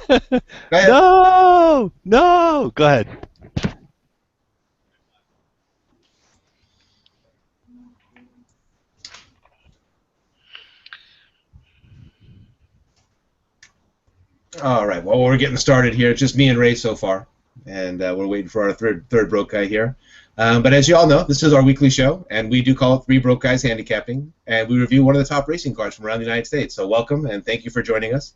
Go ahead. No, no. Go ahead. All right. Well, we're getting started here. It's just me and Ray so far, and we're waiting for our third broke guy here. But as you all know, this is our weekly show, and we do call it Three Broke Guys Handicapping, and we review one of the top racing cars from around the United States. So welcome, and thank you for joining us.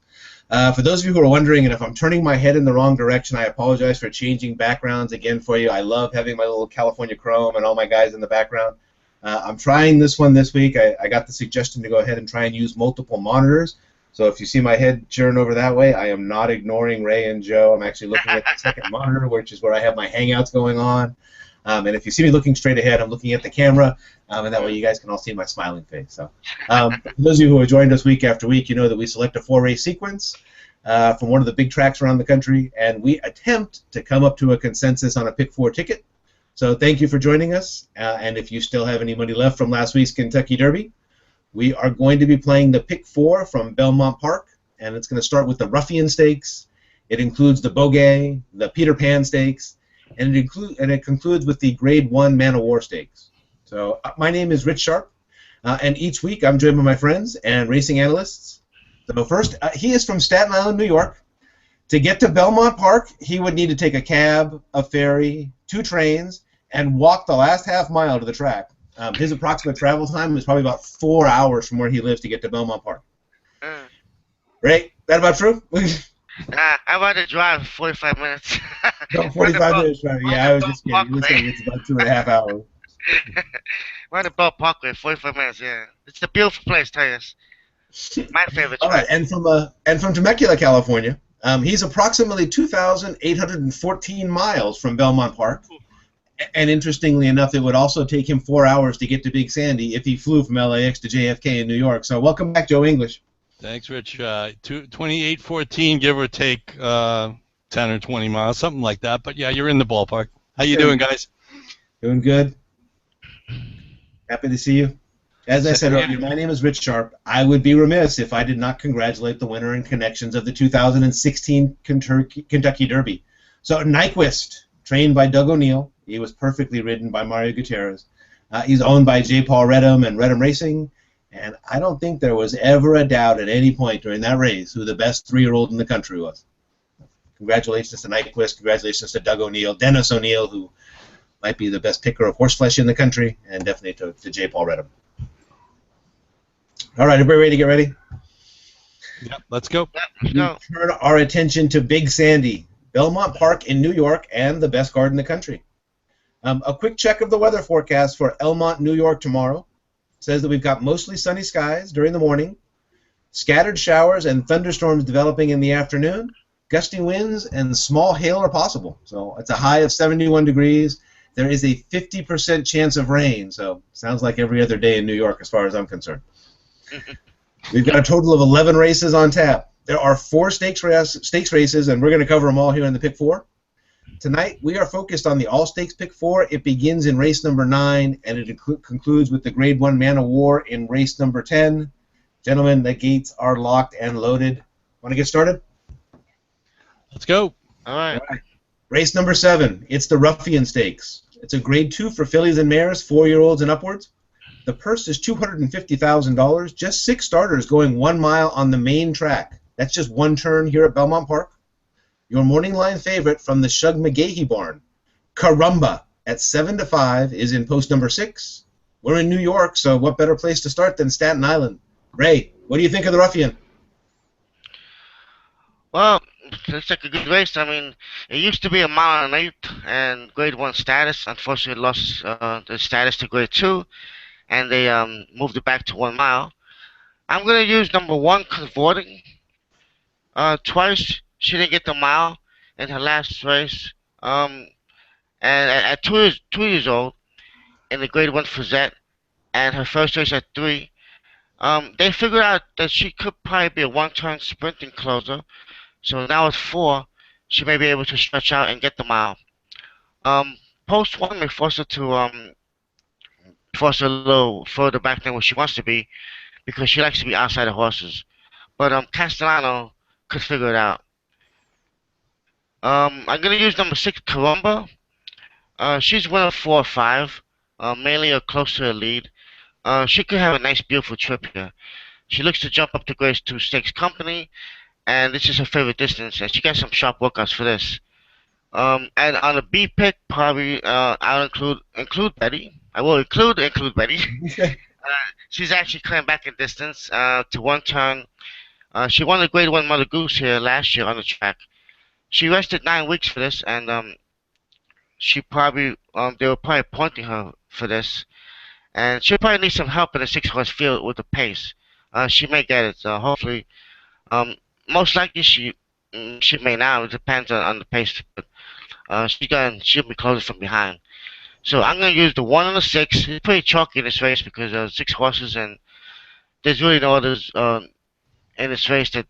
For those of you who are wondering, and if I'm turning my head in the wrong direction, I apologize for changing backgrounds again for you. I love having my little California Chrome and all my guys in the background. I'm trying this one this week. I got the suggestion to go ahead and try and use multiple monitors. So if you see my head churn over that way, I am not ignoring Ray and Joe. I'm actually looking at the second monitor, which is where I have my Hangouts going on. And if you see me looking straight ahead, I'm looking at the camera, and that way you guys can all see my smiling face. So, for those of you who have joined us week after week, you know that we select a 4-race sequence from one of the big tracks around the country, and we attempt to come up to a consensus on a Pick 4 ticket. So thank you for joining us, and if you still have any money left from last week's Kentucky Derby, we are going to be playing the Pick 4 from Belmont Park, and it's going to start with the Ruffian Stakes. It includes the Bogey, the Peter Pan Stakes, and it concludes with the Grade 1 Man of War Stakes. So my name is Rich Sharp, and each week I'm joined by my friends and racing analysts. So first, he is from Staten Island, New York. To get to Belmont Park, he would need to take a cab, a ferry, 2 trains, and walk the last half mile to the track. His approximate travel time is probably about 4 hours from where he lives to get to Belmont Park. Right? That about true? I rather drive 45 minutes. No, 45 minutes driving. Yeah, I was just kidding. Listen, it's about 2.5 hours. We're at the Bell Parkway, 45 minutes, yeah. It's a beautiful place, tell you. My favorite. All right, and from Temecula, California, he's approximately 2,814 miles from Belmont Park. And interestingly enough, it would also take him 4 hours to get to Big Sandy if he flew from LAX to JFK in New York. So welcome back, Joe English. Thanks, Rich. 2814, give or take 10 or 20 miles, something like that. But yeah, you're in the ballpark. How you doing, guys? Doing good. Happy to see you. As I said earlier, my name is Rich Sharp. I would be remiss if I did not congratulate the winner and connections of the 2016 Kentucky Derby. So Nyquist, trained by Doug O'Neill. He was perfectly ridden by Mario Gutierrez. He's owned by J. Paul Redham and Redham Racing. And I don't think there was ever a doubt at any point during that race who the best 3-year-old in the country was. Congratulations to Nyquist. Congratulations to Doug O'Neill, Dennis O'Neill, who might be the best picker of horseflesh in the country, and definitely to J. Paul Redham. All right, everybody ready to get ready? Yep, let's go. Let's go. We turn our attention to Big Sandy, Belmont Park in New York, and the best card in the country. A quick check of the weather forecast for Elmont, New York tomorrow. Says that we've got mostly sunny skies during the morning, scattered showers and thunderstorms developing in the afternoon, gusty winds, and small hail are possible. So it's a high of 71 degrees. There is a 50% chance of rain, so sounds like every other day in New York as far as I'm concerned. We've got a total of 11 races on tap. There are 4 stakes races, and we're going to cover them all here in the Pick 4. Tonight, we are focused on the All-Stakes Pick 4. It begins in race number 9, and it concludes with the Grade 1 Man of War in race number 10. Gentlemen, the gates are locked and loaded. Want to get started? Let's go. All right. Race number 7, it's the Ruffian Stakes. It's a Grade 2 for fillies and mares, 4-year-olds and upwards. The purse is $250,000, just 6 starters going 1 mile on the main track. That's just 1 turn here at Belmont Park. Your morning line favorite from the Shug McGahee barn, Carumba, at 7-5, is in post number 6. We're in New York, so what better place to start than Staten Island? Ray, what do you think of the Ruffian? Well, it looks like a good race. I mean, it used to be a mile and 8 and Grade 1 status. Unfortunately, it lost the status to Grade 2, and they moved it back to 1 mile. I'm going to use number 1, Convorting. Twice she didn't get the mile in her last race. And at 2 years old, in the Grade 1 Fazette, and her first race at 3, they figured out that she could probably be a 1-turn sprinting closer. So now at 4, she may be able to stretch out and get the mile. Post 1 may force her to force her a little further back than where she wants to be, because she likes to be outside the horses. But Castellano could figure it out. I'm gonna use number 6, Karumba. She's one of 4 or 5. Mainly a close to the lead. She could have a nice, beautiful trip here. She looks to jump up to Grace 2 Stakes Company, and this is her favorite distance, and she got some sharp workouts for this. And on the B pick, probably I'll include Betty. I will include Betty. She's actually coming back in distance to 1 turn. She won the Grade 1 Mother Goose here last year on the track. She rested 9 weeks for this, and she probably they were probably pointing her for this, and she'll probably need some help in the 6 horse field with the pace. She may get it. Hopefully, most likely she may now. It depends on the pace, but she'll be closing from behind. So I'm gonna use the 1 and the 6. It's pretty chalky in this race because 6 horses, and there's really no others in this race that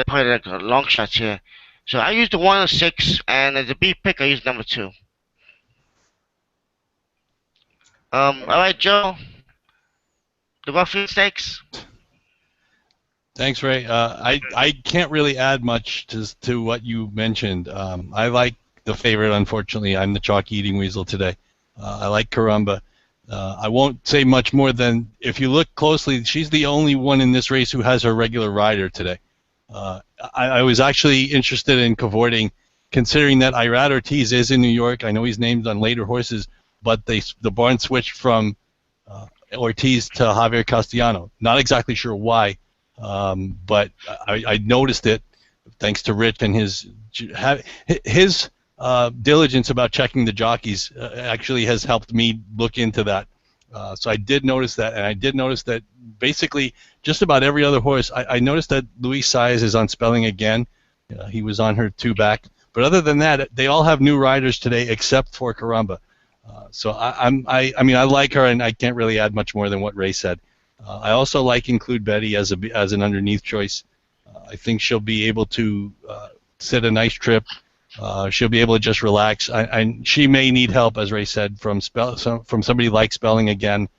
probably like long shots here. So I use the 1 and the 6, and as a B pick I use number 2. All right, Joe. The Ruffian Stakes. Thanks, Ray. I can't really add much to what you mentioned. I like the favorite. Unfortunately, I'm the chalk eating weasel today. I like Karumba. I won't say much more than if you look closely, she's the only one in this race who has her regular rider today. I was actually interested in cavorting, considering that Irad Ortiz is in New York. I know he's named on later horses, but the barn switched from Ortiz to Javier Castellano. Not exactly sure why, but I noticed it thanks to Rich and his diligence about checking the jockeys actually has helped me look into that. So I did notice that, and I did notice that basically just about every other horse. I noticed that Luis Saez is on Spelling again. He was on her 2 back, but other than that, they all have new riders today except for Karumba. So I mean I like her, and I can't really add much more than what Ray said. I also like Include Betty as an underneath choice. I think she'll be able to sit a nice trip. She'll be able to just relax. She may need help, as Ray said, from somebody like Spelling again,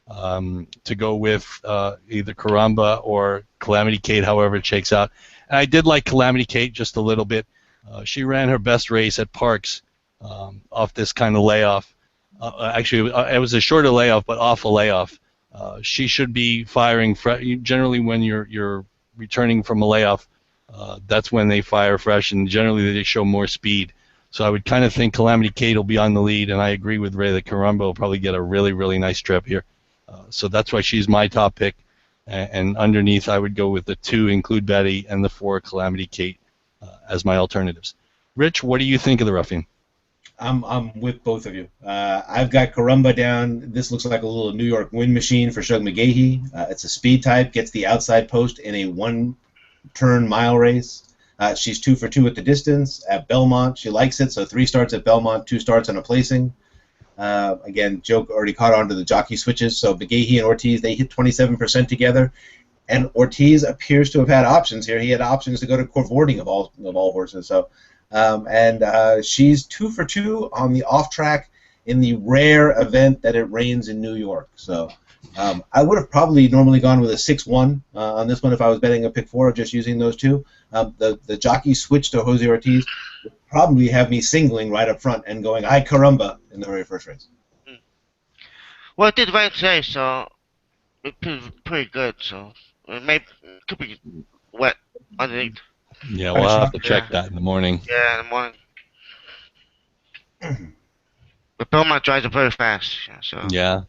to go with either Karumba or Calamity Kate, however it shakes out. And I did like Calamity Kate just a little bit. She ran her best race at Parks off this kind of layoff. Actually, it was a shorter layoff, but off a layoff. She should be firing. Generally, when you're returning from a layoff, that's when they fire fresh, and generally they show more speed. So I would kind of think Calamity Kate will be on the lead, and I agree with Ray that Karumba will probably get a really, really nice trip here. So that's why she's my top pick. And underneath, I would go with the 2, Include Betty, and the 4, Calamity Kate, as my alternatives. Rich, what do you think of the Ruffian? I'm with both of you. I've got Karumba down. This looks like a little New York wind machine for Shug McGahee. It's a speed type, gets the outside post in a 1-turn mile race. She's 2 for 2 at the distance at Belmont. She likes it, so 3 starts at Belmont, 2 starts on a placing. Again, Joe already caught on to the jockey switches, so McGahee and Ortiz, they hit 27% together. And Ortiz appears to have had options here. He had options to go to cavorting of all horses. So. She's 2 for 2 on the off track in the rare event that it rains in New York. So I would have probably normally gone with a 6-1 on this one if I was betting a pick 4 of just using those 2. The jockey switch to Jose Ortiz would probably have me singling right up front and going, "Ay caramba," in the very first race. Well, it did rain today, so it's pretty good. So it could be wet underneath. Yeah, we'll have to check that in the morning. Yeah, in the morning. But Belmont dries up very fast. So. Yeah.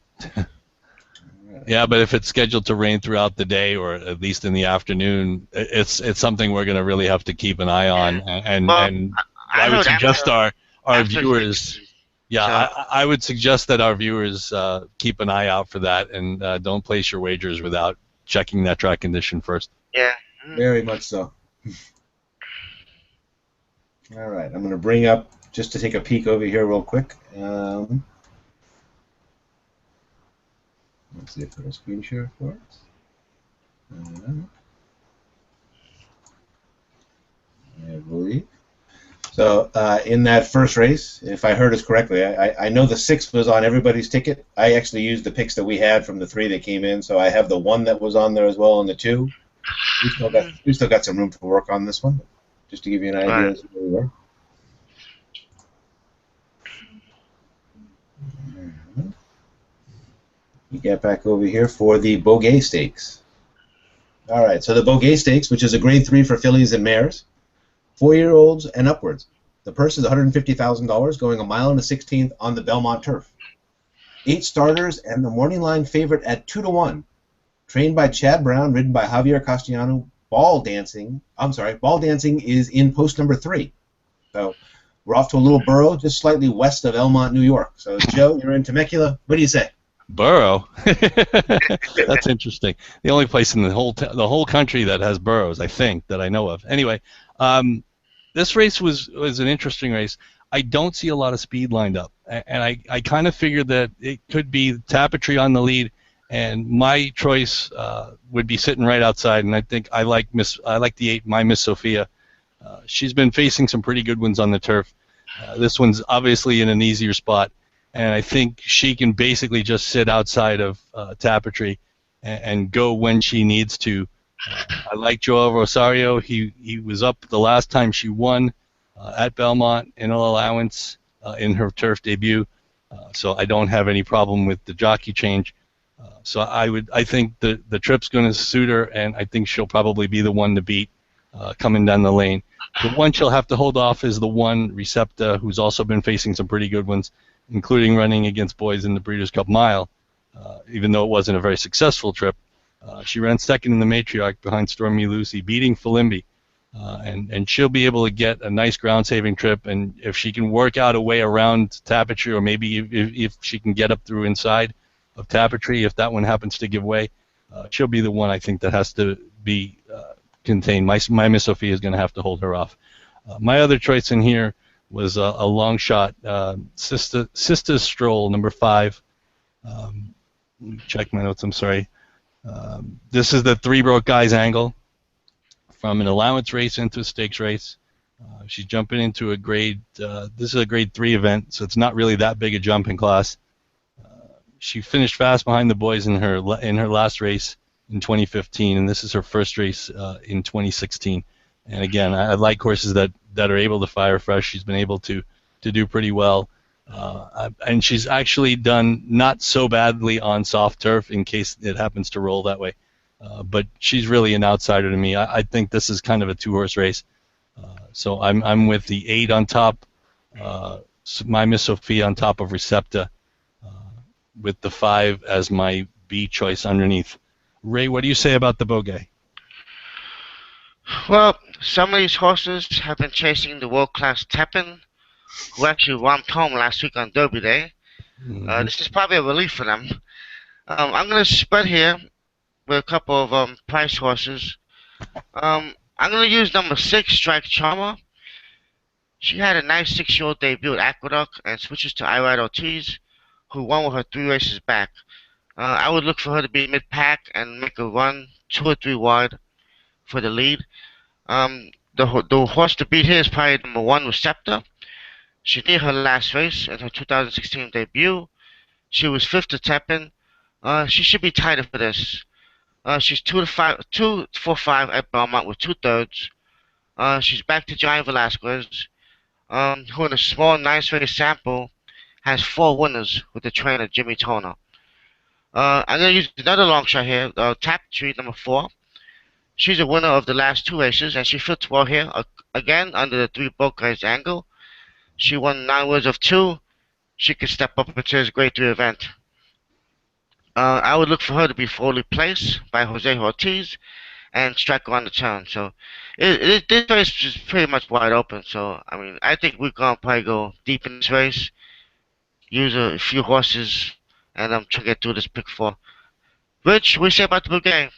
Yeah, but if it's scheduled to rain throughout the day or at least in the afternoon, it's something we're going to really have to keep an eye on. And I would suggest our viewers. Yeah, so. I would suggest that our viewers keep an eye out for that and don't place your wagers without checking that track condition first. Yeah. Very much so. All right, I'm going to bring up, just to take a peek over here real quick. Let's see if there's a screen share for us. I believe. So in that first race, if I heard us correctly, I know the 6 was on everybody's ticket. I actually used the picks that we had from the 3 that came in, so I have the 1 that was on there as well and the 2. We still got some room to work on this one. just to give you an idea Right. as to where we were. We get back over here for the Beaugay Stakes. All right, so the Beaugay Stakes, which is a grade 3 for fillies and mares, 4-year-olds and upwards. The purse is $150,000, going a mile and a 16th on the Belmont turf. 8 starters and the morning line favorite at 2-1. Trained by Chad Brown, ridden by Javier Castellano. Ball dancing is in post number 3. So we're off to a little burrow just slightly west of Elmont, New York. So Joe, you're in Temecula. What do you say? Burrow. That's interesting. The only place in the whole country that has burrows, I think, that I know of. Anyway, this race was an interesting race. I don't see a lot of speed lined up, and I kind of figured that it could be Tapestry on the lead, and my choice would be sitting right outside. And I think I like the 8, My Miss Sophia. She's been facing some pretty good ones on the turf. This one's obviously in an easier spot, and I think she can basically just sit outside of Tapestry and go when she needs to. I like Joel Rosario. He was up the last time she won at Belmont in an allowance in her turf debut, so I don't have any problem with the jockey change. So I think the trip's going to suit her, and I think she'll probably be the one to beat coming down the lane. The one she'll have to hold off is the one Recepta, who's also been facing some pretty good ones, including running against boys in the Breeders' Cup Mile, even though it wasn't a very successful trip. She ran second in the Matriarch behind Stormy Lucy, beating Filimbi. And she'll be able to get a nice ground-saving trip, and if she can work out a way around Tapestry, or maybe if she can get up through inside of Tapestry, if that one happens to give way, she'll be the one I think that has to be contained. My Miss Sophia is going to have to hold her off. My other choice in here was a long shot, Sister Stroll, number 5. Let me check my notes, I'm sorry. This is the 3 broke guys angle. From an allowance race into a stakes race. She's jumping into a grade, this is a grade 3 event, so it's not really that big a jump in class. She finished fast behind the boys in her last race in 2015, and this is her first race in 2016. And again, I like horses that are able to fire fresh. She's been able to do pretty well. And she's actually done not so badly on soft turf in case it happens to roll that way. But she's really an outsider to me. I think this is kind of a 2-horse race. So I'm with the 8 on top, My Miss Sophia on top of Recepta, with the 5 as my B choice underneath. Ray, what do you say about the Beaugay? Well, some of these horses have been chasing the world-class Tepin, who actually romped home last week on Derby Day. This is probably a relief for them. I'm going to spread here with a couple of price horses. I'm going to use number 6, Strike Charmer. She had a nice 6-year-old debut at Aqueduct and switches to Irad Ortiz, who won with her 3 races back. I would look for her to be mid-pack and make a run 2 or 3 wide for the lead. The horse to beat here is probably number 1, Recepta. She did her last race in her 2016 debut. She was 5th to Tepin. She should be tighter for this. She's 2-4-5 at Belmont with 2/3. She's back to Giant Velasquez, who in a small 9-race sample has 4 winners with the trainer Jimmy Toner. I'm going to use another long shot here, Tapestry, number 4. She's a winner of the last 2 races, and she fits well here, again under the 3 broke guys angle. She won 9 wins of 2. She could step up into this grade 3 event. I would look for her to be fully placed by Jose Ortiz and strike her on the turn. So this race is pretty much wide open. So, I mean, I think we're going to probably go deep in this race, use a few horses, and try to get through this pick 4. Rich, what do you say about the Beaugay?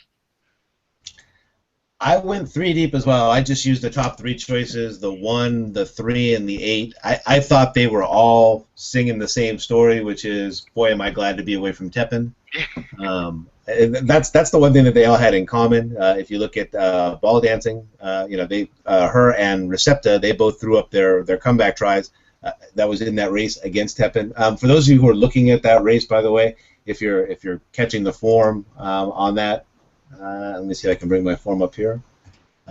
I went 3 deep as well. I just used the top 3 choices, the 1, the 3, and the 8. I thought they were all singing the same story, which is, boy, am I glad to be away from Tepin. That's the one thing that they all had in common. If you look at ball dancing, her and Recepta, they both threw up their comeback tries. That was in that race against Tepin. For those of you who are looking at that race, by the way, if you're catching the form on that, let me see if I can bring my form up here.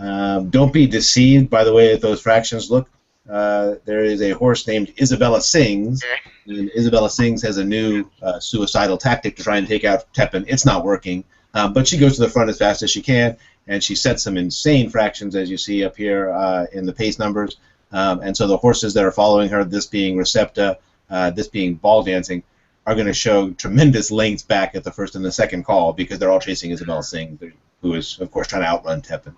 Don't be deceived by the way that those fractions look. There is a horse named Isabella Sings, and Isabella Sings has a new suicidal tactic to try and take out Tepin. It's not working, but she goes to the front as fast as she can, and she sets some insane fractions, as you see up here in the pace numbers. And so the horses that are following her, this being Recepta, this being Ball Dancing, are going to show tremendous lengths back at the first and the second call because they're all chasing Isabella Sings, who is, of course, trying to outrun Tepin.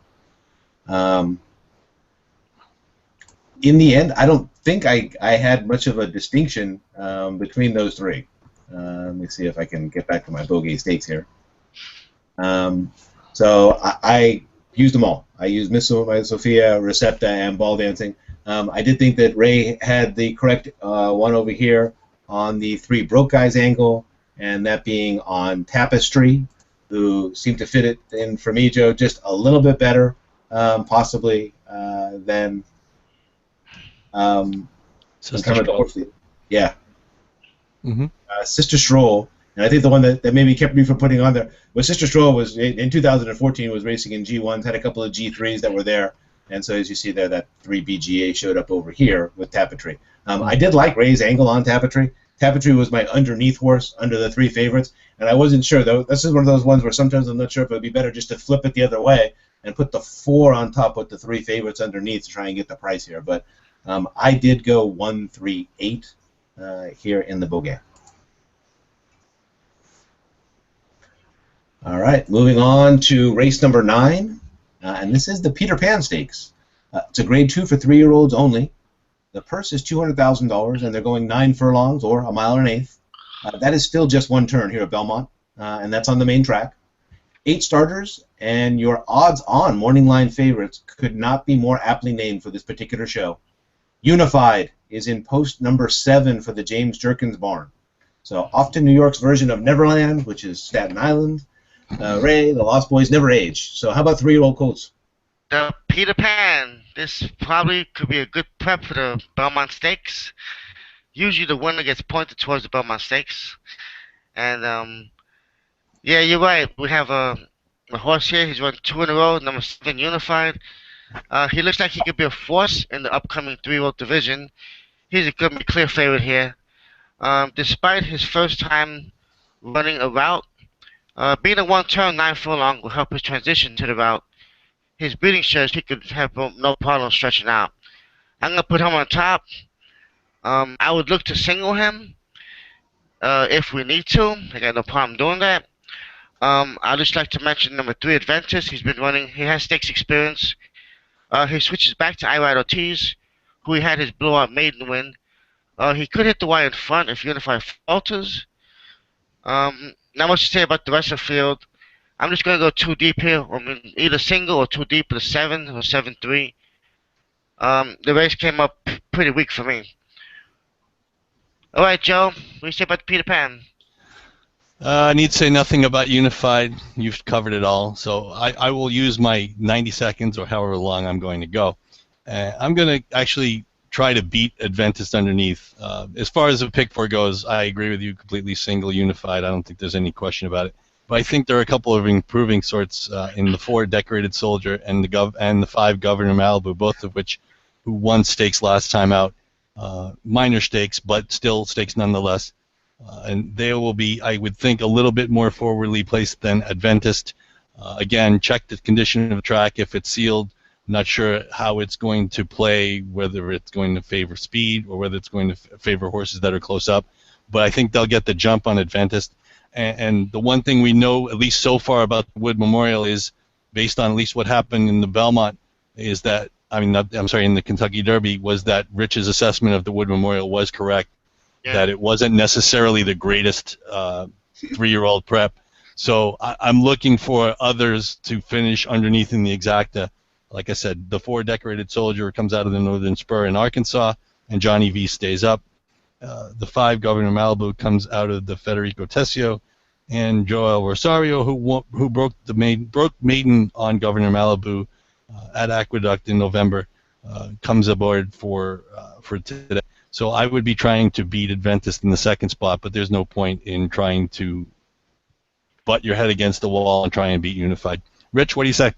In the end, I don't think I had much of a distinction between those three. Let me see if I can get back to my Bogey Stakes here. So I used them all. I used Miss Sophia, Recepta, and Ball Dancing. I did think that Ray had the correct one over here on the 3 broke guys angle, and that being on Tapestry, who seemed to fit it in for me, Joe, just a little bit better, possibly, than Sister Stroll. Yeah. Mm-hmm. Sister Stroll, and I think the one that maybe kept me from putting on there was Sister Stroll was in 2014 was racing in G1s, had a couple of G3s that were there, and so as you see there, that 3 BGA showed up over here with Tapestry. I did like Ray's angle on Tapestry. Tapestry was my underneath horse under the 3 favorites, and I wasn't sure though. This is one of those ones where sometimes I'm not sure if it would be better just to flip it the other way and put the 4 on top with the 3 favorites underneath to try and get the price here, but. I did go 1-3-8 here in the Bogey. All right, moving on to race number 9, and this is the Peter Pan Stakes. It's a grade 2 for 3-year-olds only. The purse is $200,000, and they're going 9 furlongs or a mile and an eighth. That is still just one turn here at Belmont, and that's on the main track. 8 starters, and your odds-on morning line favorites could not be more aptly named for this particular show. Unified is in post number 7 for the James Jerkins barn. So off to New York's version of Neverland, which is Staten Island. Ray, the Lost Boys never age. So how about 3-year-old colts? The Peter Pan. This probably could be a good prep for the Belmont Stakes. Usually the winner gets pointed towards the Belmont Stakes. And, yeah, you're right. We have a horse here. He's run 2 in a row, number 7 Unified. He looks like he could be a force in the upcoming 3-year-old division. He's going to be clear favorite here. Despite his first time running a route, being a 1-turn 9 furlong will help his transition to the route. His breeding shows he could have no problem stretching out. I'm going to put him on top. I would look to single him if we need to. I got no problem doing that. I'd just like to mention number 3 Adventus. He's been running. He has stakes experience. He switches back to Irad Ortiz, who he had his blowout maiden win. He could hit the wire in front if Unified falters. Not much to say about the rest of the field. I'm just going to go 2 deep here. I mean, either single or 2 deep with a 7 or 7-3. The race came up pretty weak for me. All right, Joe, what do you say about the Peter Pan? I need to say nothing about Unified. You've covered it all. So I will use my 90 seconds or however long I'm going to go. I'm going to actually try to beat Adventist underneath. As far as the pick 4 goes, I agree with you completely. Single Unified. I don't think there's any question about it. But I think there are a couple of improving sorts in the 4 Decorated Soldier and the 5 Governor Malibu, both of which who won stakes last time out. Minor stakes, but still stakes nonetheless. And they will be, I would think, a little bit more forwardly placed than Adventist. Again, check the condition of the track. If it's sealed, not sure how it's going to play, whether it's going to favor speed or whether it's going to favor horses that are close up. But I think they'll get the jump on Adventist. And the one thing we know, at least so far, about the Wood Memorial is, based on at least what happened in the Belmont, is that, in the Kentucky Derby, was that Rich's assessment of the Wood Memorial was correct. Yeah. That it wasn't necessarily the greatest 3-year-old prep. So I'm looking for others to finish underneath in the exacta. Like I said, the 4 Decorated Soldier comes out of the Northern Spur in Arkansas, and Johnny V stays up. The 5 Governor Malibu comes out of the Federico Tessio, and Joel Rosario, who broke maiden on Governor Malibu at Aqueduct in November, comes aboard for today. So I would be trying to beat Adventist in the 2nd spot, but there's no point in trying to butt your head against the wall and try and beat Unified. Rich, what do you say?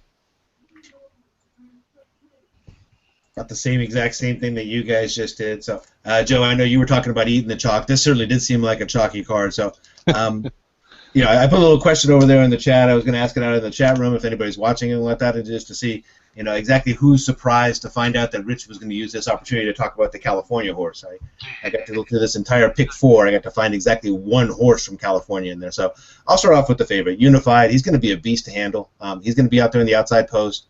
Got the same thing that you guys just did. So, Joe, I know you were talking about eating the chalk. This certainly did seem like a chalky card. So, I put a little question over there in the chat. I was going to ask it out in the chat room if anybody's watching and like that, and just to see, exactly who's surprised to find out that Rich was going to use this opportunity to talk about the California horse. I got to look through this entire pick 4. I got to find exactly one horse from California in there. So I'll start off with the favorite, Unified. He's going to be a beast to handle. He's going to be out there in the outside post.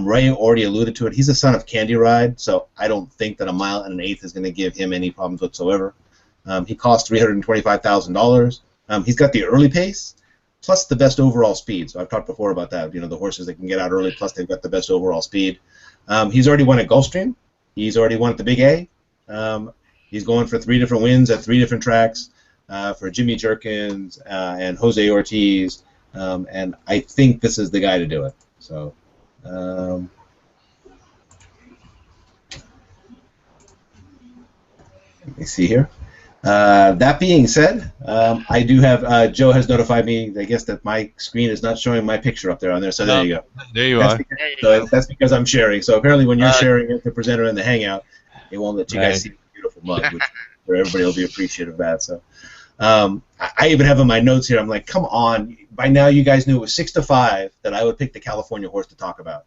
Ray already alluded to it. He's a son of Candy Ride, so I don't think that a mile and an eighth is going to give him any problems whatsoever. He costs $325,000. He's got the early pace, plus the best overall speed. So I've talked before about that. The horses that can get out early, plus they've got the best overall speed. He's already won at Gulfstream. He's already won at the Big A. He's going for 3 different wins at 3 different tracks for Jimmy Jerkins and Jose Ortiz, and I think this is the guy to do it. So. Let me see here. That being said, I do have Joe has notified me, I guess, that my screen is not showing my picture up there on there. So there you go. There you are. That's because I'm sharing. So apparently, when you're sharing it, the presenter in the Hangout, it won't let you guys see the beautiful mug, which where everybody will be appreciative of that. So I even have in my notes here. I'm like, come on! By now, you guys knew it was 6-5 that I would pick the California horse to talk about.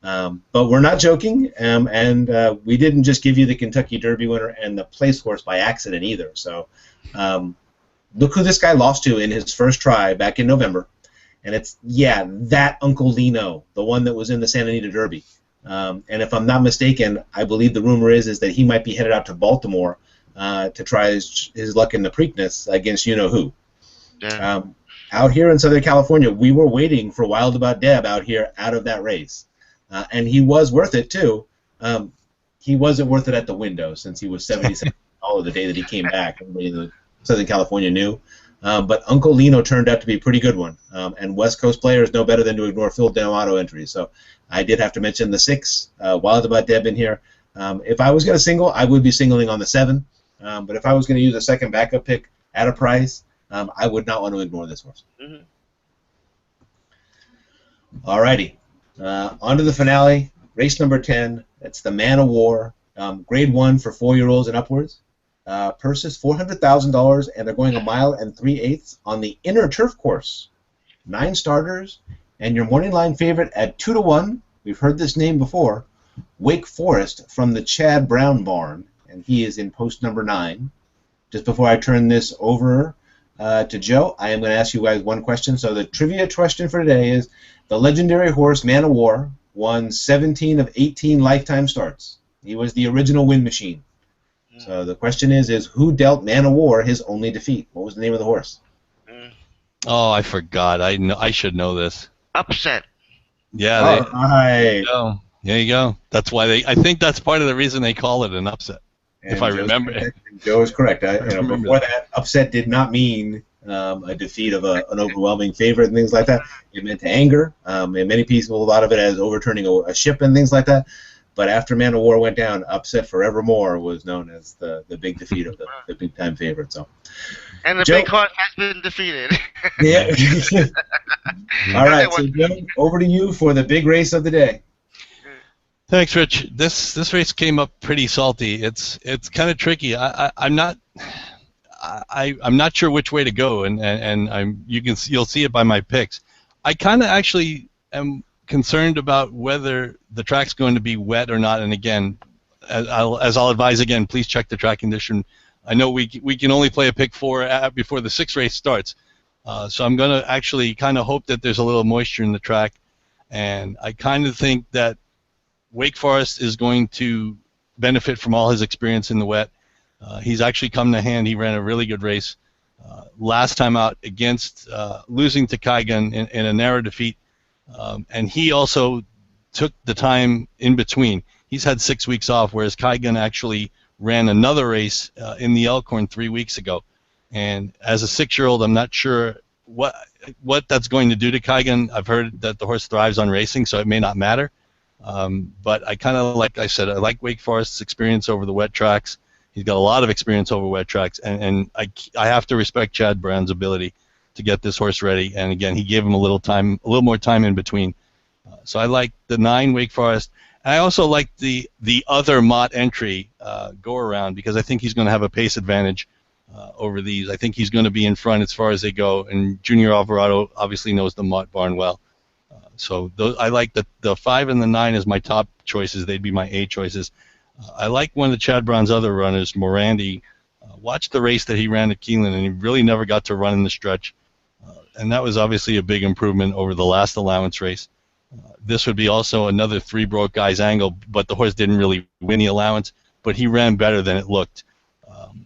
But we're not joking, and we didn't just give you the Kentucky Derby winner and the place horse by accident either. So look who this guy lost to in his first try back in November, and it's that Uncle Lino, the one that was in the Santa Anita Derby. And if I'm not mistaken, I believe the rumor is that he might be headed out to Baltimore to try his luck in the Preakness against you-know-who. Yeah. Out here in Southern California, we were waiting for Wild About Deb out here out of that race. And he was worth it, too. He wasn't worth it at the window since he was 77 the day that he came back. Everybody in Southern California knew. But Uncle Lino turned out to be a pretty good one. And West Coast players know better than to ignore Phil D'Amato entries. So I did have to mention the 6, Wild About Deb in here. If I was going to single, I would be singling on the 7. But if I was going to use a second backup pick at a price, I would not want to ignore this horse. Mm-hmm. All righty. On to the finale, race number 10. It's the Man of War, grade 1 for 4-year-olds and upwards. Purse is $400,000, and they're going 1 3/8 on the inner turf course. 9 starters, and your morning line favorite at 2-1. We've heard this name before. Wake Forest from the Chad Brown barn, and he is in post number 9. Just before I turn this over to Joe, I am going to ask you guys one question. So the trivia question for today is, the legendary horse Man of War won 17 of 18 lifetime starts. He was the original win machine. So the question is who dealt Man of War his only defeat? What was the name of the horse? Oh, I forgot. I should know this. Upset. Yeah. Right. There you go. That's why I think that's part of the reason they call it an upset. And if I remember. Joe is correct. Before that, upset did not mean a defeat of an overwhelming favorite and things like that. It meant anger. And many people thought of it as overturning a ship and things like that. But after Man of War went down, Upset Forevermore was known as the big defeat of the big-time favorite. So, and the big horse has been defeated. Yeah. All right, so Joe, over to you for the big race of the day. Thanks, Rich. This race came up pretty salty. It's kind of tricky. I'm not sure which way to go, and you'll see it by my picks. I kind of actually am concerned about whether the track's going to be wet or not. And again, as I'll advise again, please check the track condition. I know we can only play a pick 4 before the 6th race starts, so I'm going to actually kind of hope that there's a little moisture in the track, and I kind of think that Wake Forest is going to benefit from all his experience in the wet. He's actually come to hand. He ran a really good race last time out against losing to Kaigan in a narrow defeat, and he also took the time in between. He's had 6 weeks off, whereas Kaigan actually ran another race in the Elkhorn 3 weeks ago. And as a 6-year-old, I'm not sure what that's going to do to Kaigan. I've heard that the horse thrives on racing, so it may not matter. But I kind of, like I said, I like Wake Forest's experience over the wet tracks. He's got a lot of experience over wet tracks, and I have to respect Chad Brown's ability to get this horse ready. And again, he gave him a little more time in between. So I like the 9 Wake Forest, I also like the other Mott entry go around because I think he's going to have a pace advantage over these. I think he's going to be in front as far as they go, and Junior Alvarado obviously knows the Mott barn well. So I like the 5 and the 9 as my top choices. They'd be my A choices. I like one of the Chad Brown's other runners, Morandi. Watch the race that he ran at Keeneland, and he really never got to run in the stretch. And that was obviously a big improvement over the last allowance race. This would be also another 3 broke guys angle, but the horse didn't really win the allowance, but he ran better than it looked.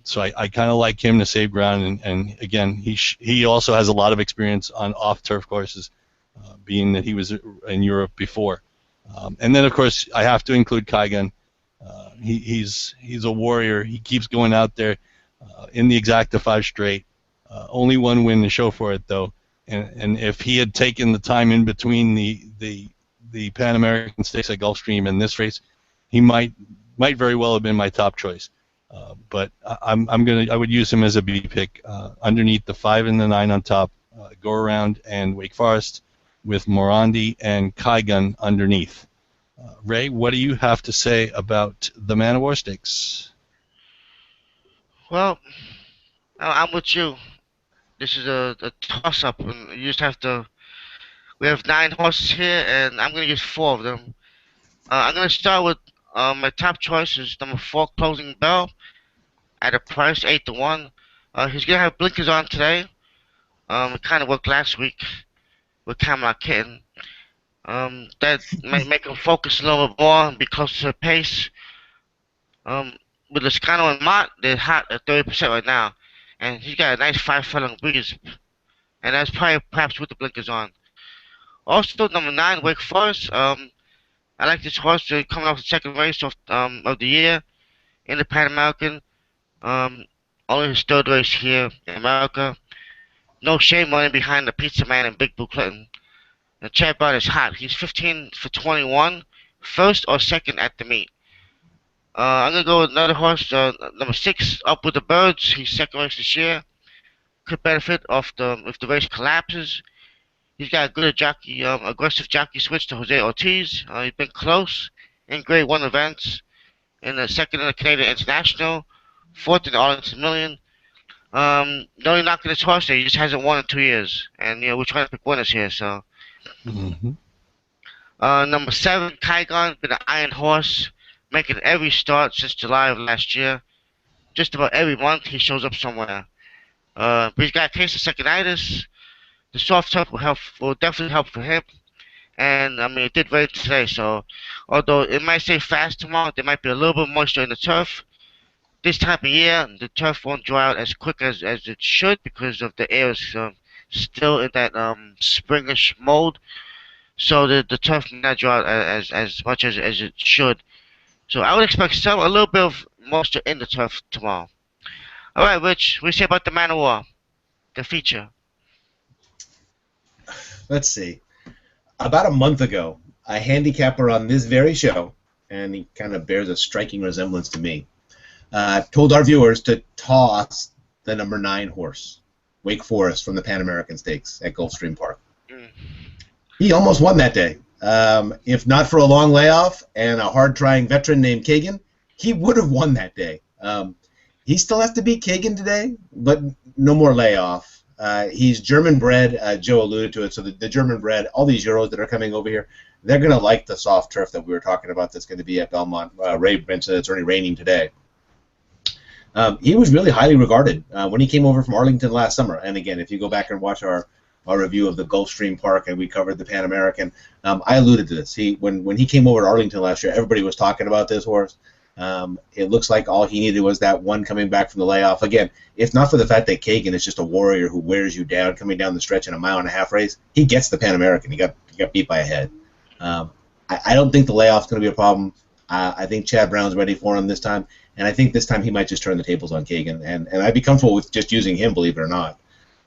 So I kind of like him to save ground, and again, he also has a lot of experience on off-turf courses, being that he was in Europe before. And then, of course, I have to include Kaigan. He's a warrior. He keeps going out there in the exacta 5 straight. Only one win to show for it, though. And if he had taken the time in between the Pan American Stakes at Gulfstream and this race, he might very well have been my top choice. But I would use him as a B pick underneath the 5 and the 9 on top, go around and Wake Forest with Morandi and Kaigan underneath. Ray, what do you have to say about the Man of War Stakes? Well, I'm with you. This is a toss-up, and you just have to. We have 9 horses here, and I'm gonna use 4 of them. I'm gonna start with my top choice is number 4, Closing Bell, at a price 8-1. He's gonna have blinkers on today. It kind of worked last week with Camelot Kitten. That might make him focus a little bit more and be closer to the pace. With Liscano and Mott, they're hot at 30% right now, and he's got a nice 5 furlong breeze, and that's probably perhaps with the blinkers on. Also, number 9, Wake Forest. I like this horse. They're coming off the second race of the year in the Pan American. Only his 3rd race here in America. No shame running behind the Pizza Man and Big Blue Clinton. And Chad Brown is hot. He's 15 for 21, first or second at the meet. I'm gonna go with another horse, number 6, Up with the Birds. He's second race this year. Could benefit if the race collapses. He's got a good jockey, aggressive jockey switch to Jose Ortiz. He's been close in Grade 1 events. In the 2nd in the Canadian International, 4th in the Arlington Million. The only knock on this horse there, he just hasn't won in 2 years, and we're trying to pick winners here. So, number 7, Kaigon, been an iron horse, making every start since July of last year. Just about every month he shows up somewhere. But he's got a case of secondiritis. The soft turf will definitely help for him. And I mean, it did rain today, so although it might stay fast tomorrow, there might be a little bit of moisture in the turf. This time of year, the turf won't dry out as quick as it should because of the air is still in that springish mode. So the turf may not dry out as much as it should. So I would expect a little bit of moisture in the turf tomorrow. All right, Rich, what do you say about the Man of War, the feature? Let's see. About a month ago, a handicapper on this very show, and he kind of bears a striking resemblance to me, told our viewers to toss the number 9 horse, Wake Forest, from the Pan American Stakes at Gulfstream Park. He almost won that day. If not for a long layoff and a hard-trying veteran named Kagan, he would have won that day. He still has to beat Kagan today, but no more layoff. He's German-bred. Joe alluded to it. So the German-bred, all these Euros that are coming over here, they're going to like the soft turf that we were talking about that's going to be at Belmont. Ray mentioned it's already raining today. He was really highly regarded when he came over from Arlington last summer. And again, if you go back and watch our review of the Gulfstream Park and we covered the Pan American, I alluded to this. When he came over to Arlington last year, everybody was talking about this horse. It looks like all he needed was that one coming back from the layoff. Again, if not for the fact that Kagan is just a warrior who wears you down coming down the stretch in a 1.5 mile race, he gets the Pan American. He got beat by a head. I don't think the layoff's going to be a problem. I think Chad Brown's ready for him this time, and I think this time he might just turn the tables on Kagan, and I'd be comfortable with just using him, believe it or not.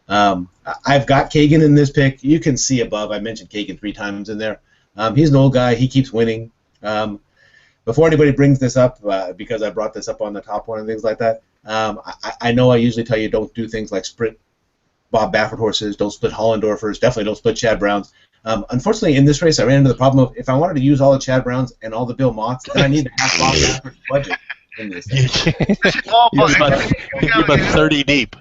I've got Kagan in this pick. You can see above, I mentioned Kagan 3 times in there. He's an old guy. He keeps winning. Before anybody brings this up, because I brought this up on the top one and things like that, I know I usually tell you don't do things like split Bob Baffert horses, don't split Hollendorfers, definitely don't split Chad Browns. Unfortunately, in this race, I ran into the problem of if I wanted to use all the Chad Browns and all the Bill Motts, then I need to have Bob Baffert's budget in this thing. Oh, You're about, you you're about 30 deep.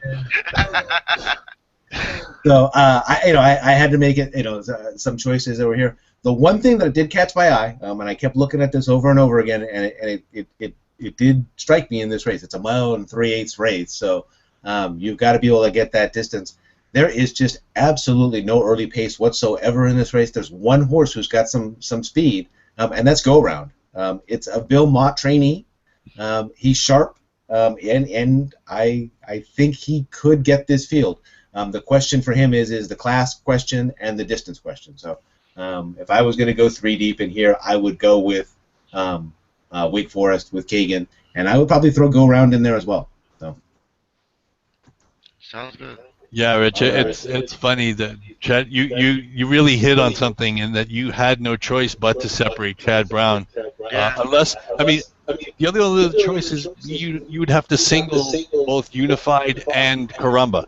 So I had to make it, some choices over here. The one thing that did catch my eye, and I kept looking at this over and over again, and it did strike me in this race. It's a 1 3/8 race, so you've got to be able to get that distance. There is just absolutely no early pace whatsoever in this race. There's one horse who's got some speed, and that's Go Round. It's a Bill Mott trainee. He's sharp, and I think he could get this field. The question for him is the class question and the distance question. So if I was going to go 3 deep in here, I would go with Wake Forest with Kagan, and I would probably throw Go Round in there as well. So. Sounds good. Yeah, Rich, it's funny that Chad, you really hit on something in that you had no choice but to separate Chad Brown, unless the other other choice is you would have to single both Unified and Carumba.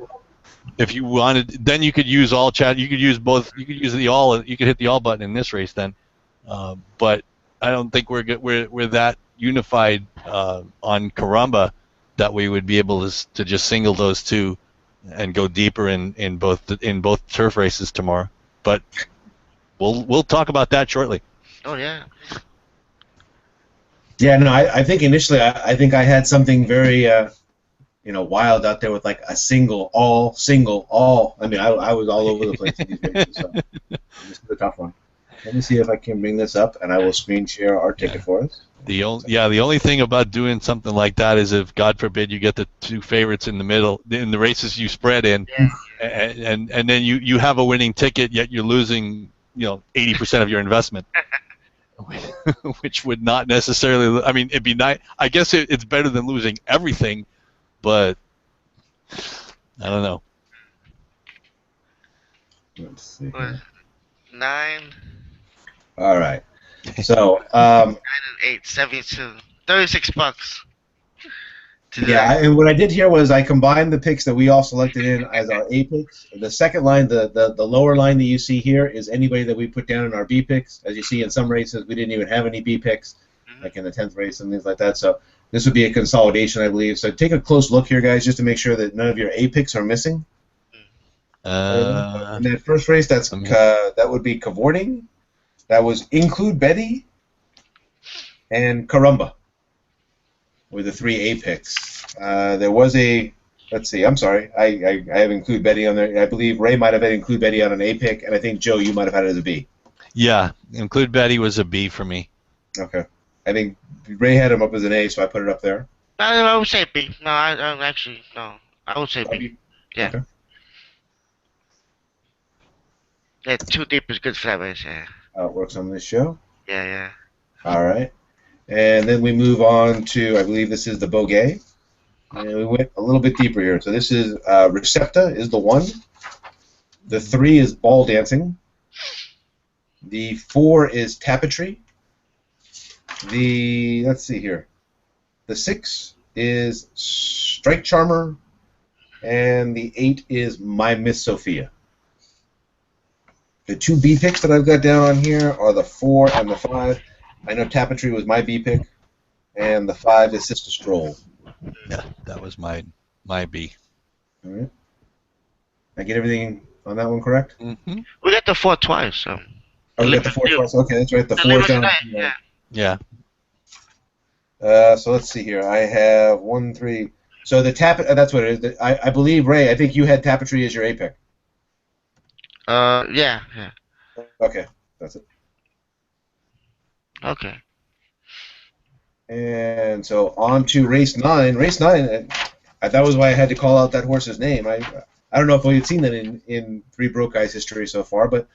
If you wanted, then you could use all Chad. You could use both. You could use the all. You could hit the all button in this race then. But I don't think we're that unified on Carumba that we would be able to just single those two and go deeper in both turf races tomorrow. But we'll talk about that shortly. Oh yeah. Yeah, no, I think initially I think I had something very wild out there with like a single all. I mean, I was all over the place in these races. So this is a tough one. Let me see if I can bring this up, and I will screen share our ticket for us. The only thing about doing something like that is if, God forbid, you get the 2 favorites in the middle in the races you spread in, and then you have a winning ticket, yet you're losing 80% of your investment, which would not necessarily. I mean, it'd be nice. I guess it's better than losing everything, but I don't know. Let's see. 9. All right. So 9 and 8, 72. $36. Yeah, and what I did here was I combined the picks that we all selected in as our A picks. The second line, the lower line that you see here, is anybody that we put down in our B picks. As you see in some races, we didn't even have any B picks, like in the 10th race and things like that. So this would be a consolidation, I believe. So take a close look here, guys, just to make sure that none of your A picks are missing. In that first race, that would be Cavorting. That was Include Betty and Carumba were the 3 A picks. There was a, let's see, I'm sorry, I have Include Betty on there. I believe Ray might have had Include Betty on an A pick, and I think, Joe, you might have had it as a B. Yeah, Include Betty was a B for me. Okay. I think Ray had him up as an A, so I put it up there. I would say B. No, I actually, no. I would say B. Yeah. Okay. Yeah, 2 deep is good for that race, yeah. How it works on this show. Yeah. All right. And then we move on to, I believe this is the Bogey. And we went a little bit deeper here. So this is Recepta is the 1. The 3 is Ball Dancing. The 4 is Tapestry. Let's see here. The 6 is Strike Charmer. And the 8 is My Miss Sophia. The 2 B picks that I've got down on here are the 4 and the 5. I know Tapestry was my B pick, and the 5 is Sister Stroll. Yeah, that was my B. All right. I get everything on that one correct? Mm-hmm. We got the 4 twice, so. Oh, we got the 4 twice. Okay, that's right. The 4 down. Yeah. So let's see here. I have 1, 3. So the that's what it is. I believe, Ray, I think you had Tapestry as your A pick. Yeah. Okay, that's it. Okay. And so on to race 9. Race 9, that was why I had to call out that horse's name. I don't know if we had seen that in 3 Broke Guys history so far, but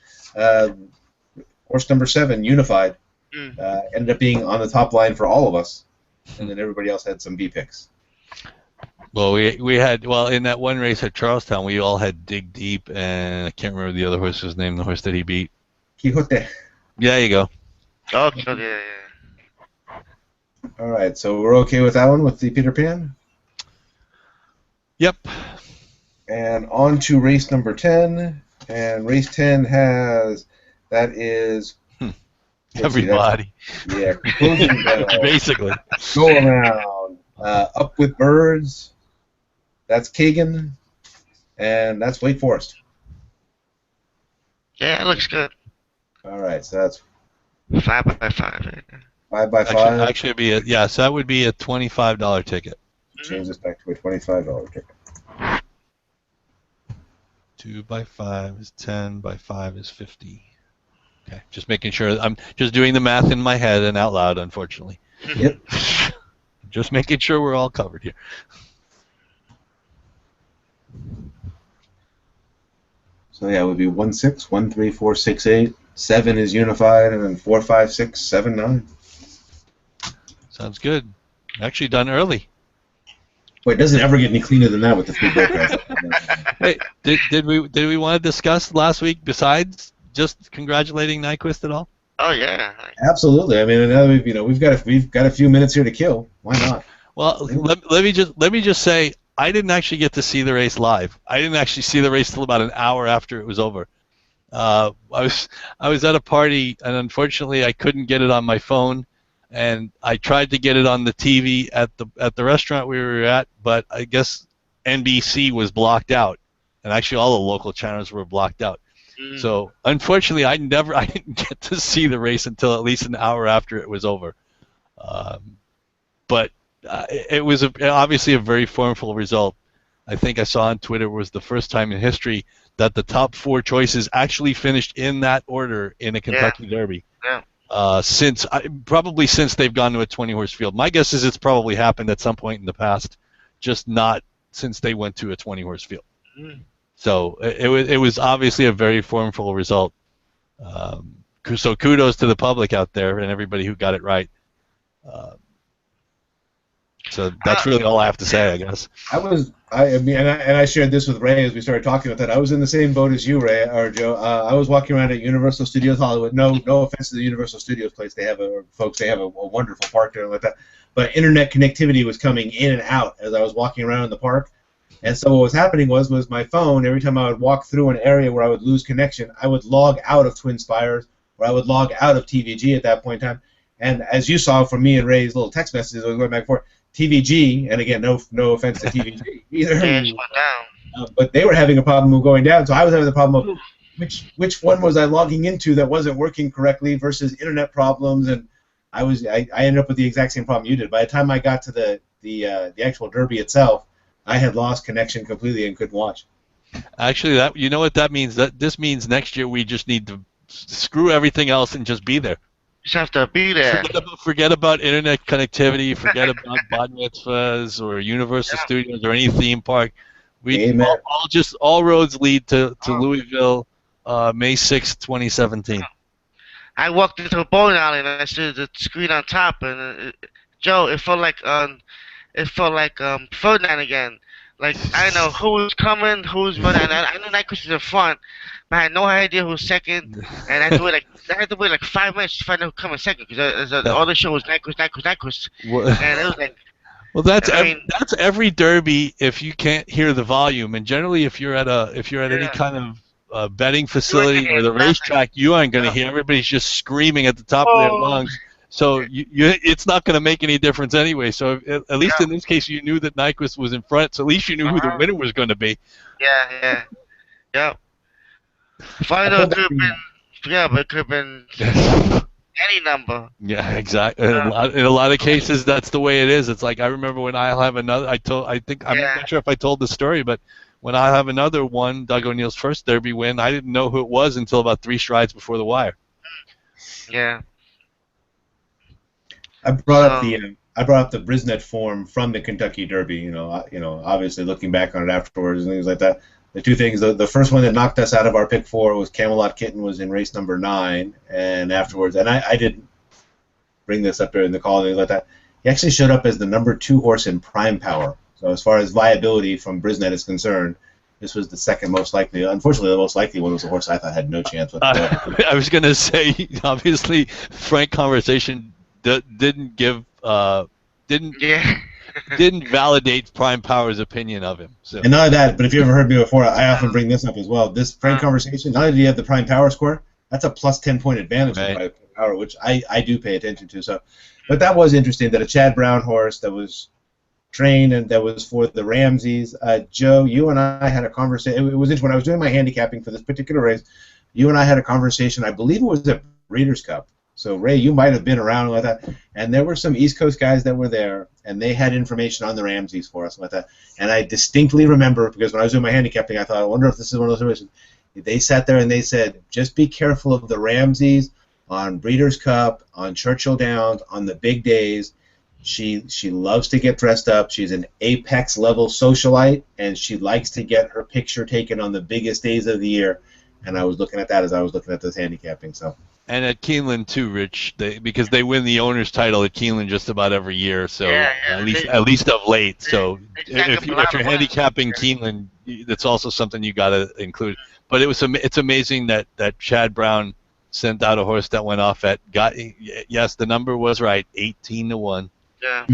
horse number 7, Unified, ended up being on the top line for all of us, and then everybody else had some B picks. Well, we had in that one race at Charlestown, we all had Dig Deep, and I can't remember the other horse's name. The horse that he beat. Quixote. Yeah, there you go. Oh, yeah. All right, so we're okay with that one with the Peter Pan. Yep. And on to race number 10, and race 10 has That is Everybody. Yeah, closing bell. Basically. Go around. Up with Birds. That's Kagan. And that's Wake Forest. Yeah, it looks good. All right, so that's 5x5. 5x5. Actually, it'd be so that would be a $25 ticket. Change this back to a $25 ticket. 2x5 is 10x5 is 50. Okay, just making sure. I'm just doing the math in my head and out loud, unfortunately. Yep. Just making sure we're all covered here. So yeah, it would be 1, 6, 1, 3, 4, 6, 8. 7 is unified, and then 4, 5, 6, 7, 9. Sounds good. Actually done early. Wait, it doesn't ever get any cleaner than that with the 3 broke guys. Hey, did we want to discuss last week besides just congratulating Nyquist at all? Oh yeah. Absolutely. I mean, now we've got a few minutes here to kill. Why not? Well, let me just say I didn't actually get to see the race live. I didn't actually see the race till about an hour after it was over. I was at a party, and unfortunately, I couldn't get it on my phone. And I tried to get it on the TV at the restaurant we were at, but I guess NBC was blocked out, and actually all the local channels were blocked out. So unfortunately, I didn't get to see the race until at least an hour after it was over. But it was obviously a very formful result. I think I saw on Twitter was the first time in history that the top 4 choices actually finished in that order in a Kentucky Derby. Yeah. Probably since they've gone to a 20-horse field. My guess is it's probably happened at some point in the past, just not since they went to a 20-horse field. So it was obviously a very formful result. So kudos to the public out there and everybody who got it right. So that's really all I have to say, I guess. I shared this with Ray as we started talking about that. I was in the same boat as you, Ray or Joe. I was walking around at Universal Studios Hollywood. No offense to the Universal Studios place. They have a wonderful park there and like that. But internet connectivity was coming in and out as I was walking around in the park. And so what was happening was my phone, every time I would walk through an area where I would lose connection, I would log out of Twin Spires, or I would log out of TVG at that point in time. And as you saw from me and Ray's little text messages, I was going back and forth. TVG, and again, no offense to TVG either, Went down. but they were having a problem of going down. So I was having the problem of which one was I logging into that wasn't working correctly versus internet problems, and I ended up with the exact same problem you did. By the time I got to the actual Derby itself, I had lost connection completely and couldn't watch. Actually, you know what that means? This means next year we just need to screw everything else and just be there. Just have to be there. Forget about internet connectivity. Forget about bar mitzvahs or Universal Studios or any theme park. All roads lead to Louisville, May 6th, 2017. I walked into a bowling alley and I saw the screen on top, and Joe, it felt like Ferdinand again. Like I know who was coming, who was running. I knew Nyquist was in front, but I had no idea who was second. And I had to wait like 5 minutes to find out who coming second because all the show was Nyquist. And it was like. Well, that's every Derby if you can't hear the volume, and generally if you're at any kind of betting facility or the racetrack, you aren't going to hear. Everybody's just screaming at the top of their lungs. So it's not going to make any difference anyway. So at least in this case, you knew that Nyquist was in front, so at least you knew who the winner was going to be. Yeah. Final could have been, but it could have been any number. Yeah, exactly. In a lot of cases, that's the way it is. It's like I remember when I'll Have Another. I'm not sure if I told the story, but when I'll Have Another won Doug O'Neill's first Derby win, I didn't know who it was until about 3 strides before the wire. Yeah. I brought up the Brisnet form from the Kentucky Derby. Obviously looking back on it afterwards and things like that. The two things. The first one that knocked us out of our pick 4 was Camelot Kitten was in race number 9, and afterwards, and I didn't bring this up during the call and things like that. He actually showed up as the number 2 horse in prime power. So as far as viability from Brisnet is concerned, this was the second most likely. Unfortunately, the most likely one was a horse I thought had no chance whatsoever. I was going to say, obviously, frank conversation didn't validate Prime Power's opinion of him. So. And not only that, but if you ever heard me before, I often bring this up as well. This frank conversation, not only did he have the Prime Power score, that's a plus 10-point advantage Right. in 5 power, which I do pay attention to. So, but that was interesting that a Chad Brown horse that was trained and that was for the Ramses. Joe, you and I had a conversation. It was interesting when I was doing my handicapping for this particular race. You and I had a conversation. I believe it was at Breeders' Cup. So Ray, you might have been around like that, and there were some East Coast guys that were there, and they had information on the Ramses for us like that. And I distinctly remember because when I was doing my handicapping, I thought, I wonder if this is one of those situations. They sat there and they said, just be careful of the Ramses on Breeders' Cup, on Churchill Downs, on the big days. She loves to get dressed up. She's an apex level socialite, and she likes to get her picture taken on the biggest days of the year. And I was looking at that as I was looking at this handicapping. So. And at Keeneland too, Rich, because they win the owner's title at Keeneland just about every year. So at least of late. So if you're handicapping Keeneland, that's also something you got to include. But it's amazing that Chad Brown sent out a horse that went off at yes, the number was right, 18-1. Yeah.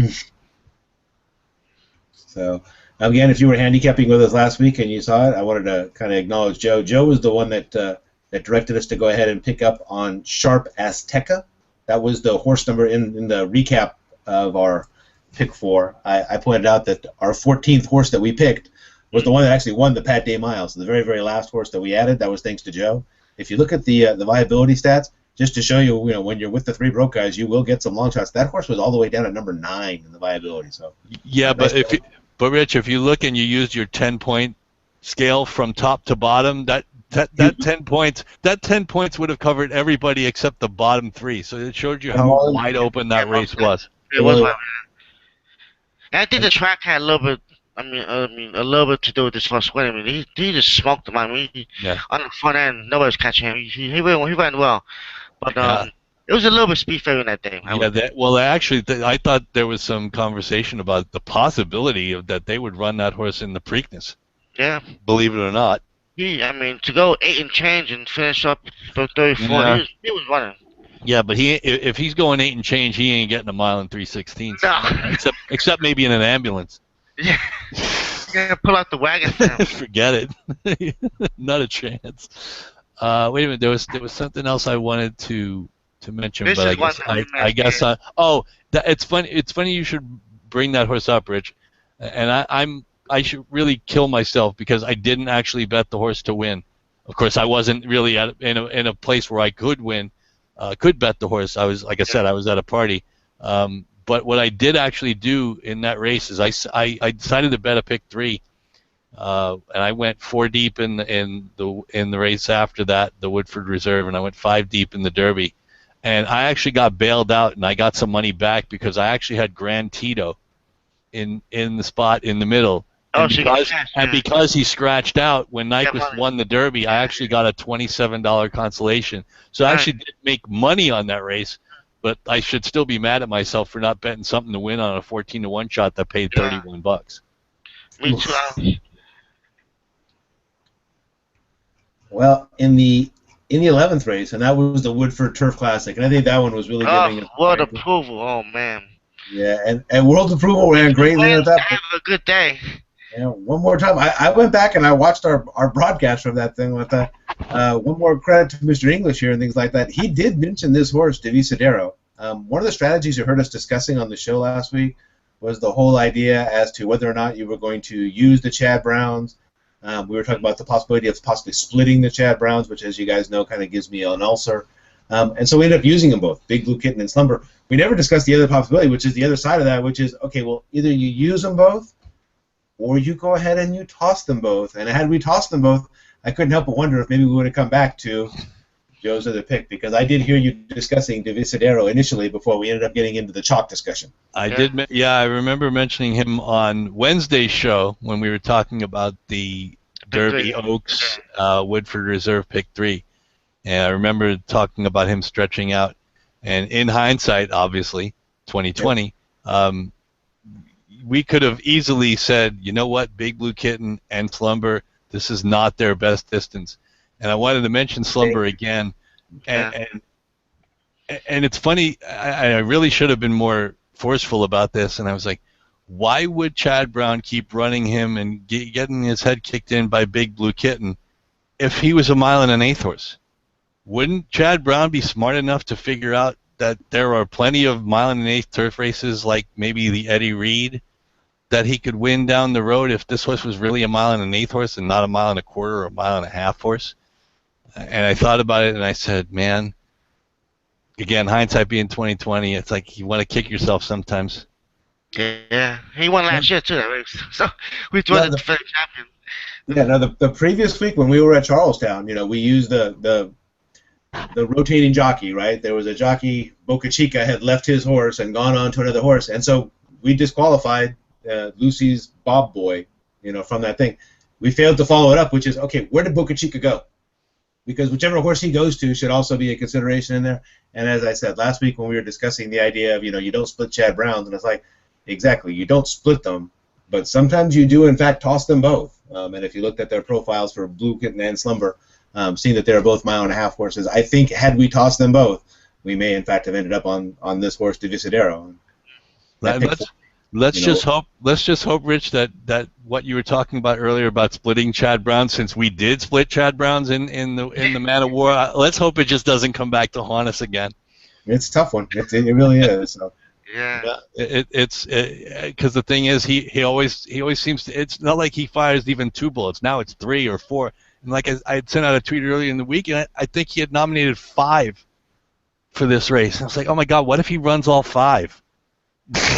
So again, if you were handicapping with us last week and you saw it, I wanted to kind of acknowledge Joe. Joe was the one that directed us to go ahead and pick up on Sharp Azteca. That was the horse number in the recap of our pick 4. I pointed out that our 14th horse that we picked was the one that actually won the Pat Day Mile. So the very, very last horse that we added, that was thanks to Joe. If you look at the viability stats, just to show you, when you're with the 3 broke guys, you will get some long shots. That horse was all the way down at number 9 in the viability. So yeah, but Rich, if you look and you use your 10-point scale from top to bottom, that 10 points would have covered everybody except the bottom 3. So it showed you how wide open that race was. It was wide. I think the track had a little bit. I mean, a little bit to do with this first win. I mean, he just smoked him. I mean, on the front end, nobody was catching him. He ran well, but it was a little bit speed favoring that day. I thought there was some conversation about the possibility of that they would run that horse in the Preakness. Yeah. Believe it or not. To go 8 and change and finish up 34, he was running. Yeah, but if he's going 8 and change, he ain't getting a mile in 3/16. No. Except maybe in an ambulance. Yeah. Pull out the wagon. Forget it. Not a chance. Wait a minute. There was something else I wanted to mention, but I guess it's funny. It's funny you should bring that horse up, Rich. And I should really kill myself because I didn't actually bet the horse to win. Of course, I wasn't really in a place where I could win, could bet the horse. I was, like I said, I was at a party. But what I did actually do in that race is I decided to bet a pick 3, and I went 4 deep in the race after that, the Woodford Reserve, and I went 5 deep in the Derby, and I actually got bailed out and I got some money back because I actually had Grand Tito in the spot in the middle. Because he scratched out when Nyquist won the Derby, I actually got a $27 consolation. So I actually did make money on that race, but I should still be mad at myself for not betting something to win on a 14-1 shot that paid $31. Me too. Well, in the 11th race, and that was the Woodford Turf Classic, and I think that one was really giving world approval. Oh man. Yeah, and world approval ran great at that. Have a good day. Yeah, one more time. I went back and I watched our broadcast from that thing with that. One more credit to Mr. English here and things like that. He did mention this horse, Divisadero. One of the strategies you heard us discussing on the show last week was the whole idea as to whether or not you were going to use the Chad Browns. We were talking about the possibility of possibly splitting the Chad Browns, which, as you guys know, kind of gives me an ulcer. And so we ended up using them both, Big Blue Kitten and Slumber. We never discussed the other possibility, which is the other side of that, which is, okay, well, either you use them both or you go ahead and you toss them both. And had we tossed them both, I couldn't help but wonder if maybe we would have come back to Joe's other pick, because I did hear you discussing Divisadero initially before we ended up getting into the chalk discussion. I remember mentioning him on Wednesday's show when we were talking about the Derby Oaks Woodford Reserve pick 3. And I remember talking about him stretching out. And in hindsight, obviously, 2020, we could have easily said, you know what, Big Blue Kitten and Slumber, this is not their best distance. And I wanted to mention Slumber again. And it's funny, I really should have been more forceful about this. And I was like, why would Chad Brown keep running him and getting his head kicked in by Big Blue Kitten if he was a 1 1/8 horse? wouldn't Chad Brown be smart enough to figure out that there are plenty of mile and an eighth turf races, like maybe the Eddie Reed, that he could win down the road if this horse was really a mile and an eighth horse and not a mile and a quarter or a mile and a half horse? And I thought about it and I said, man, again, hindsight being 2020, it's like you want to kick yourself sometimes. Yeah, he won last year too. That race. So we won the defending champion. Yeah, no, the previous week when we were at Charlestown, we used the rotating jockey, right? There was a jockey, Boca Chica, had left his horse and gone on to another horse, and so we disqualified Lucy's Bob Boy, from that thing. We failed to follow it up, which is, okay, where did Boca Chica go? Because whichever horse he goes to should also be a consideration in there. And as I said last week when we were discussing the idea of, you don't split Chad Browns, and it's like, exactly, you don't split them, but sometimes you do, in fact, toss them both. And if you looked at their profiles for Blue Kitten and Slumber, seeing that they're both mile and a half horses, I think had we tossed them both, we may, in fact, have ended up on this horse, Divisadero. Let's just hope, Rich, that what you were talking about earlier about splitting Chad Brown, since we did split Chad Browns in the Man of War, let's hope it just doesn't come back to haunt us again. It's a tough one. It really is. So. Yeah. It's because the thing is, he always seems to. It's not like he fires even 2 bullets. Now it's 3 or 4. And like I had sent out a tweet earlier in the week, and I think he had nominated 5 for this race. And I was like, oh my God, what if he runs all 5?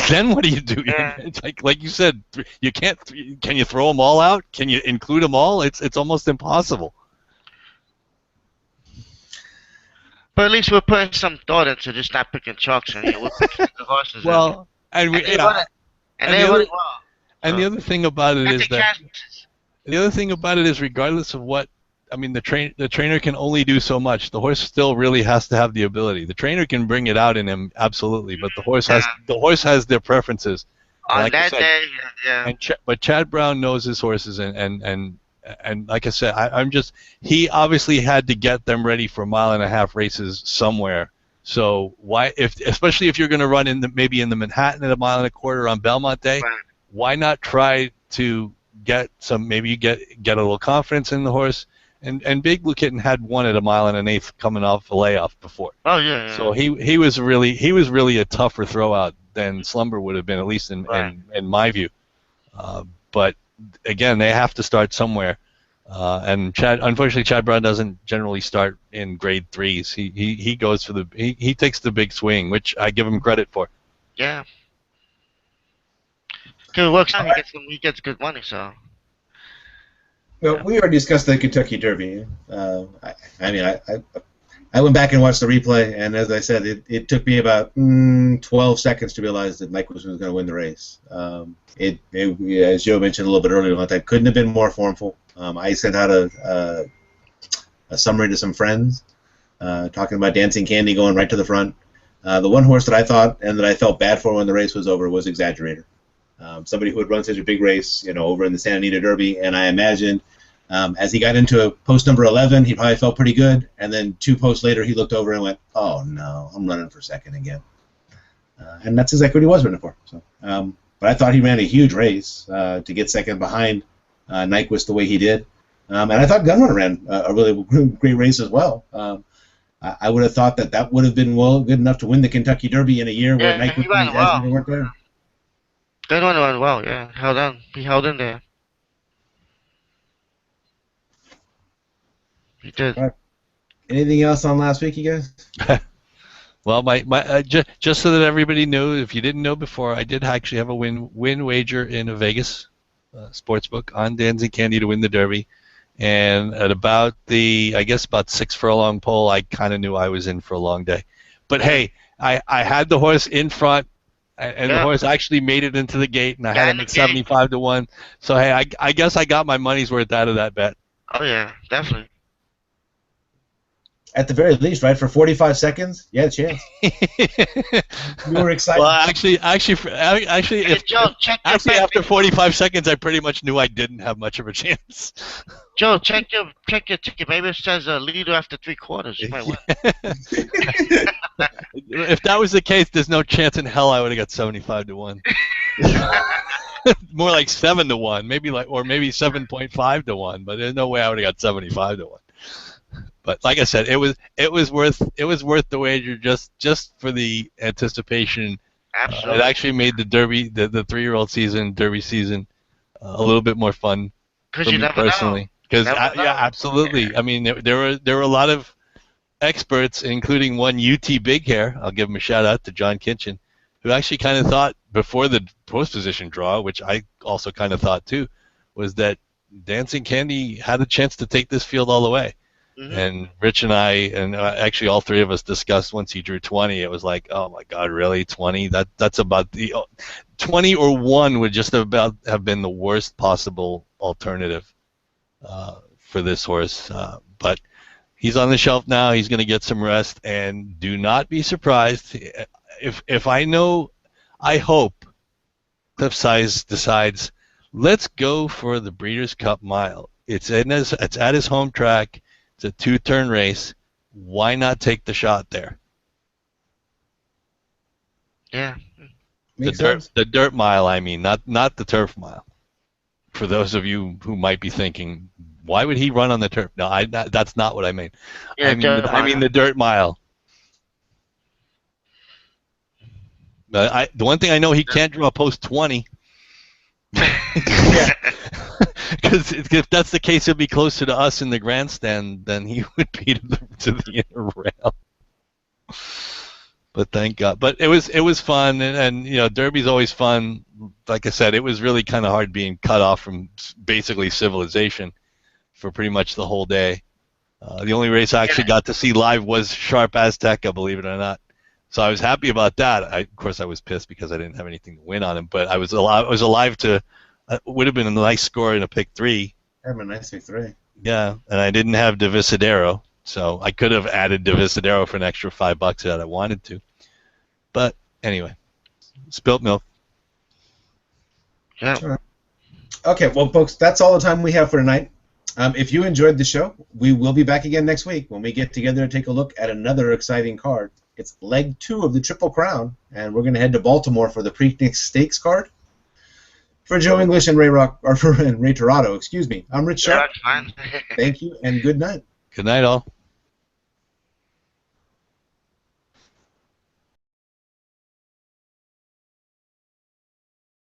Then what do you do? Yeah. It's like you said, you can't. Can you throw them all out? Can you include them all? It's almost impossible. But at least we're putting some thought into just not picking chalks, and we're picking the horses. Well, and they run it well. And the other thing about it is that the other thing about it is, regardless of what, I mean, the trainer can only do so much. The horse still really has to have the ability. The trainer can bring it out in him, absolutely, but the horse has their preferences. On like that said, day, yeah. But Chad Brown knows his horses, and like I said, he obviously had to get them ready for mile and a half races somewhere. So why, especially if you're going to run maybe in the Manhattan at a mile and a quarter on Belmont Day, Right. Why not try to get some, maybe get a little confidence in the horse? And Big Blue Kitten had won at a mile and an eighth coming off a layoff before. Oh yeah. So he was really a tougher throwout than Slumber would have been, at least in my view. But again, they have to start somewhere. And unfortunately, Chad Brown doesn't generally start in grade 3s. He goes for he takes the big swing, which I give him credit for. Yeah. Because it works out, he gets good money, so. Well, we already discussed the Kentucky Derby. I went back and watched the replay, and as I said, it took me about 12 seconds to realize that Nyquist was going to win the race. As Joe mentioned a little bit earlier, that couldn't have been more formful. I sent out a summary to some friends talking about Dancing Candy going right to the front. The one horse that I thought and that I felt bad for when the race was over was Exaggerator. Somebody who had run such a big race, over in the Santa Anita Derby, and I imagined as he got into post number 11, he probably felt pretty good, and then 2 posts later, he looked over and went, "Oh no, I'm running for second again," and that's exactly what he was running for. So, but I thought he ran a huge race to get second behind Nyquist the way he did, and I thought Gunrunner ran a really great race as well. I would have thought that would have been good enough to win the Kentucky Derby in a year where Nyquist and Jasmine weren't there. Gunrunner ran well, yeah. He held in there. He did. Right. Anything else on last week, you guys? Well, just so that everybody knows, if you didn't know before, I did actually have a win wager in a Vegas sportsbook on Dancing Candy to win the Derby, and at about 6 furlong pole, I kind of knew I was in for a long day. But hey, I had the horse in front, and the horse actually made it into the gate, and I had him at 75 to 1. So hey, I guess I got my money's worth out of that bet. Oh yeah, definitely. At the very least, right, for 45 seconds, you had a chance. You were excited. Well, actually, after 45 seconds, I pretty much knew I didn't have much of a chance. Joe, check your ticket. Maybe it says a leader after 3/4. You might win. If that was the case, there's no chance in hell I would have got 75 to 1. More like 7 to 1, maybe 7.5 to 1, but there's no way I would have got 75 to 1. But like I said, it was worth the wager just for the anticipation. It Absolutely. actually made the Derby, the 3-year-old season, Derby season, a little bit more fun Because for you me never know. personally. Because Never yeah, know. absolutely. I mean, there were a lot of experts, including one UT Big Hair. I'll give him a shout out to John Kitchen, who actually kind of thought before the post position draw, which I also kind of thought too, was that Dancing Candy had a chance to take this field all the way. Hmm. And Rich and I, and actually all three of us discussed once he drew 20. It was like, oh my God, really 20? That's about the 20 or 1 would just about have been the worst possible alternative for this horse. But he's on the shelf now. He's going to get some rest, and do not be surprised if I know. I hope Cliff Size decides, let's go for the Breeders' Cup Mile. It's at his home track. It's a 2-turn race. Why not take the shot there? Yeah. Makes sense. The dirt mile, I mean, not the turf mile. For those of you who might be thinking, why would he run on the turf? No, that's not what I mean. Yeah, I mean the dirt mile. The one thing I know, he can't draw post 20. Yeah. Because if that's the case, he'll be closer to us in the grandstand than he would be to the inner rail. But thank God. But it was fun, and you know, Derby's always fun. Like I said, it was really kind of hard being cut off from basically civilization for pretty much the whole day. The only race I actually got to see live was Sharp Azteca, believe it or not. So I was happy about that. Of course, I was pissed because I didn't have anything to win on him, but I was alive to. It would have been a nice score in a pick 3. Having a nice pick 3. Yeah, and I didn't have Divisadero, so I could have added Divisadero for an extra $5 that I wanted to. But anyway, spilt milk. Yeah. All right. Okay, well, folks, that's all the time we have for tonight. If you enjoyed the show, we will be back again next week when we get together to take a look at another exciting card. It's leg 2 of the Triple Crown, and we're going to head to Baltimore for the Preakness Stakes card. For Joe English and Ray Torado, excuse me, I'm Rich Sharp. Yeah, that's fine. Thank you, and good night. Good night, all.